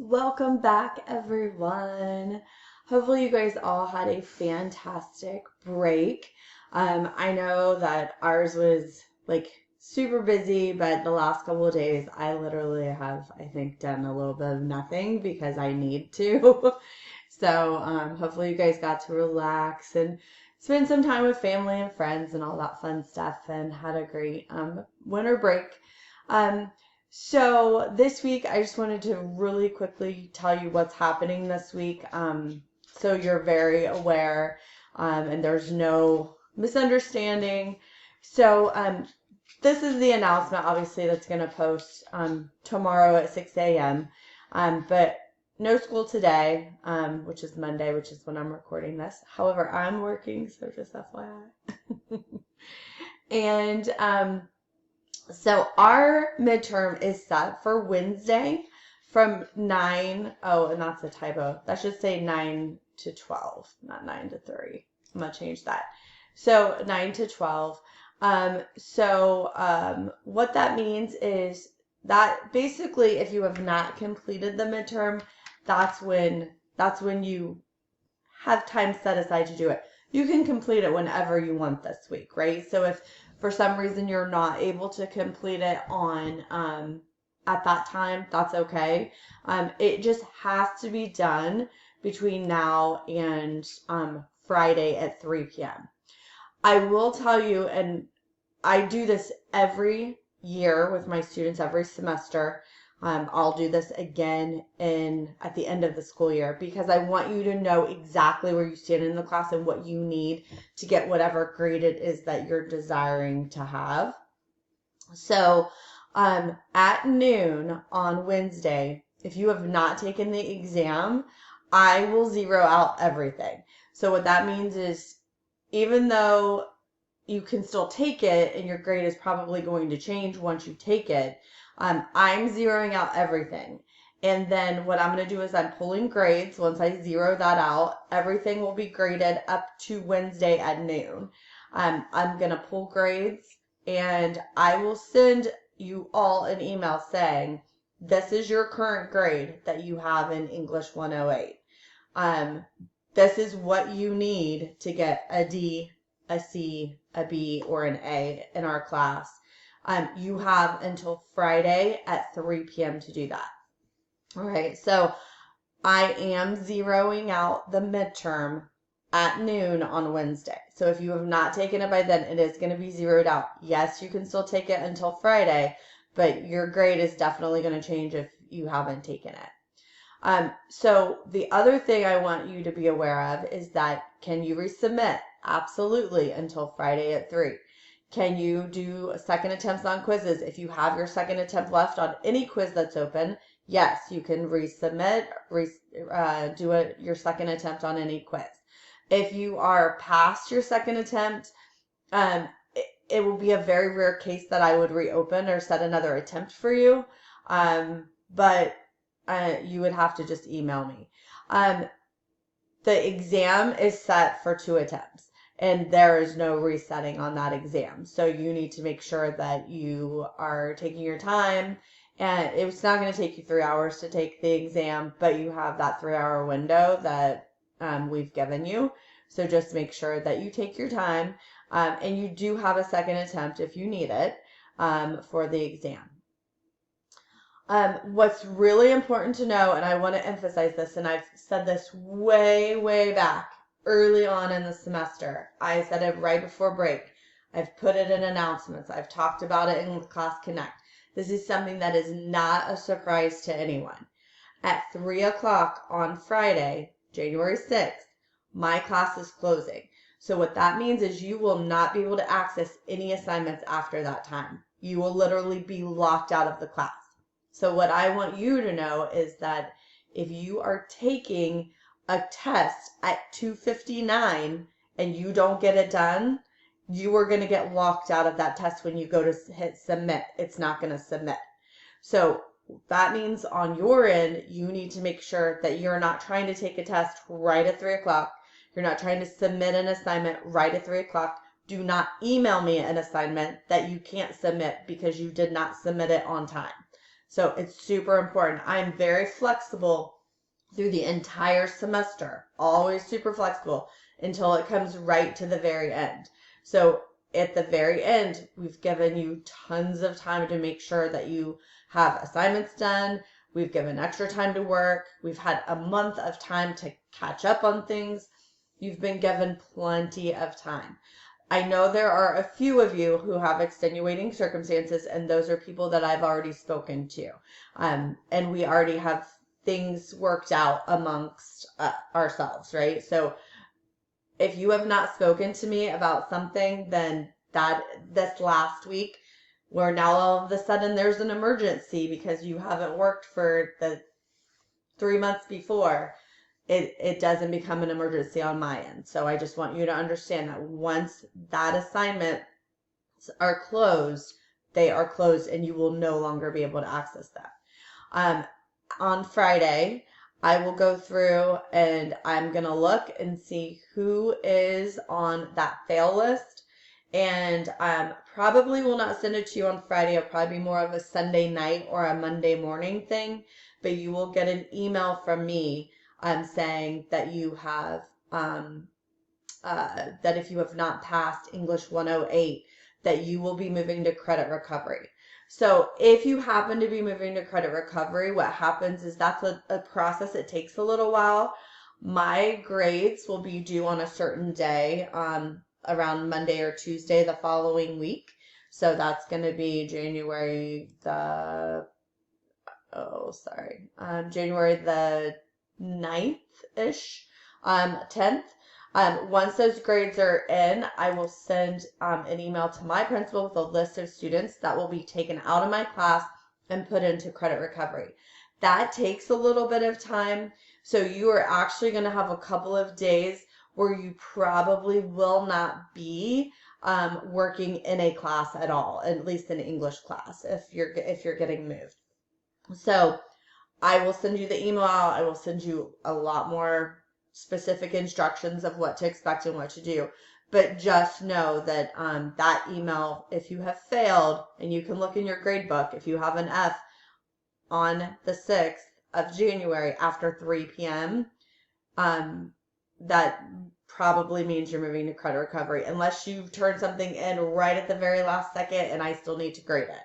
Welcome back, everyone. Hopefully, you guys all had a fantastic break. I know that ours was like super busy, but the last couple of days, I literally have, I think, done a little bit of nothing because I need to. So, hopefully, you guys got to relax and spend some time with family and friends and all that fun stuff and had a great winter break. Um, so this week, I just wanted to really quickly tell you what's happening this week, so you're very aware, and there's no misunderstanding. So this is the announcement, obviously, that's going to post tomorrow at 6 a.m. But no school today, which is Monday, which is when I'm recording this. However, I'm working, so just FYI. And so our midterm is set for Wednesday from 9. Oh, and that's a typo. That should say 9 to 12, not 9 to 3. I'm going to change that. So 9 to 12. What that means is that basically if you have not completed the midterm, that's when you have time set aside to do it. You can complete it whenever you want this week, right? So if for some reason you're not able to complete it on at that time, that's okay. It just has to be done between now and Friday at 3 p.m. I will tell you, and I do this every year with my students every semester. I'll do this again at the end of the school year because I want you to know exactly where you stand in the class and what you need to get whatever grade it is that you're desiring to have. So at noon on Wednesday, if you have not taken the exam, I will zero out everything. So what that means is even though you can still take it and your grade is probably going to change once you take it, I'm zeroing out everything. And then what I'm going to do is I'm pulling grades. Once I zero that out, everything will be graded up to Wednesday at noon. I'm going to pull grades and I will send you all an email saying, this is your current grade that you have in English 108. This is what you need to get a D, a C, a B, or an A in our class. You have until Friday at 3 p.m. to do that. All right, so I am zeroing out the midterm at noon on Wednesday. So if you have not taken it by then, it is going to be zeroed out. Yes, you can still take it until Friday, but your grade is definitely going to change if you haven't taken it. So the other thing I want you to be aware of is that can you resubmit? Absolutely, until Friday at 3. Can you do second attempts on quizzes? If you have your second attempt left on any quiz that's open, yes, you can resubmit, your second attempt on any quiz. If you are past your second attempt, it will be a very rare case that I would reopen or set another attempt for you. But you would have to just email me. The exam is set for 2 attempts, and there is no resetting on that exam. So you need to make sure that you are taking your time, and it's not going to take you 3 hours to take the exam, but you have that 3-hour window that we've given you. So just make sure that you take your time, and you do have a second attempt if you need it for the exam. What's really important to know, and I want to emphasize this, and I've said this way, way back early on in the semester. I said it right before break. I've put it in announcements. I've talked about it in Class Connect. This is something that is not a surprise to anyone. At 3 o'clock on Friday, January 6th, my class is closing. So what that means is you will not be able to access any assignments after that time. You will literally be locked out of the class. So what I want you to know is that if you are taking a test at 2:59 and you don't get it done, you are going to get locked out of that test when you go to hit submit. It's not going to submit. So that means on your end, you need to make sure that you're not trying to take a test right at 3 o'clock. You're not trying to submit an assignment right at 3 o'clock. Do not email me an assignment that you can't submit because you did not submit it on time. So it's super important. I'm very flexible through the entire semester, always super flexible until it comes right to the very end. So at the very end, we've given you tons of time to make sure that you have assignments done. We've given extra time to work. We've had a month of time to catch up on things. You've been given plenty of time. I know there are a few of you who have extenuating circumstances, and those are people that I've already spoken to. And we already have things worked out amongst ourselves, right? So if you have not spoken to me about something, then that this last week, where now all of a sudden there's an emergency because you haven't worked for the 3 months before, it doesn't become an emergency on my end. So I just want you to understand that once that assignments are closed, they are closed and you will no longer be able to access them. On Friday, I will go through and I'm going to look and see who is on that fail list. And probably will not send it to you on Friday. It'll probably be more of a Sunday night or a Monday morning thing. But you will get an email from me saying that you have, that if you have not passed English 108, that you will be moving to credit recovery. So if you happen to be moving to credit recovery, what happens is that's a process. It takes a little while. My grades will be due on a certain day, around Monday or Tuesday the following week. So that's going to be January the 9th-ish, 10th. Once those grades are in, I will send an email to my principal with a list of students that will be taken out of my class and put into credit recovery. That takes a little bit of time. So you are actually going to have a couple of days where you probably will not be working in a class at all, at least an English class, if you're getting moved. So I will send you the email out. I will send you a lot more specific instructions of what to expect and what to do. But just know that that email, if you have failed, and you can look in your grade book, if you have an F on the 6th of January after 3 p.m., that probably means you're moving to credit recovery, unless you've turned something in right at the very last second and I still need to grade it.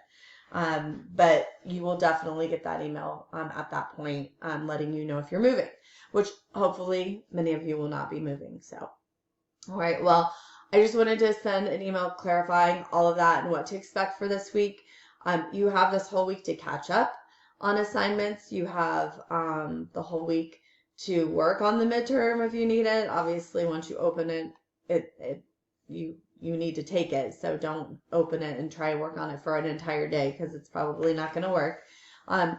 But you will definitely get that email at that point letting you know if you're moving, which hopefully many of you will not be moving. So, all right, well, I just wanted to send an email clarifying all of that and what to expect for this week. You have this whole week to catch up on assignments. You have the whole week to work on the midterm if you need it. Obviously, once you open it, you need to take it. So don't open it and try to work on it for an entire day because it's probably not going to work. And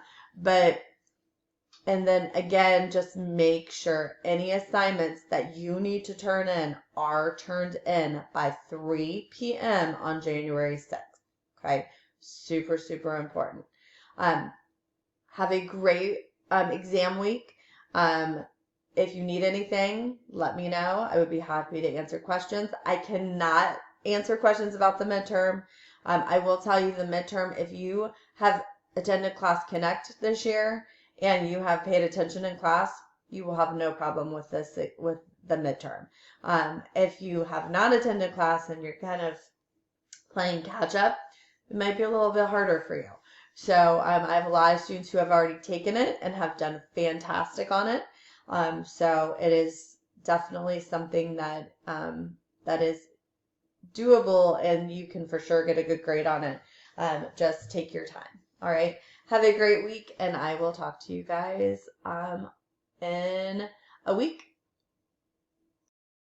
then again, just make sure any assignments that you need to turn in are turned in by 3 p.m. on January 6th. Okay? Super, super important. Have a great exam week. If you need anything, let me know. I would be happy to answer questions. I cannot answer questions about the midterm. I will tell you the midterm, if you have attended Class Connect this year and you have paid attention in class, you will have no problem with this, with the midterm. If you have not attended class and you're kind of playing catch up, it might be a little bit harder for you. So I have a lot of students who have already taken it and have done fantastic on it. So it is definitely something that that is doable, and you can for sure get a good grade on it. Just take your time. All right. Have a great week, and I will talk to you guys in a week.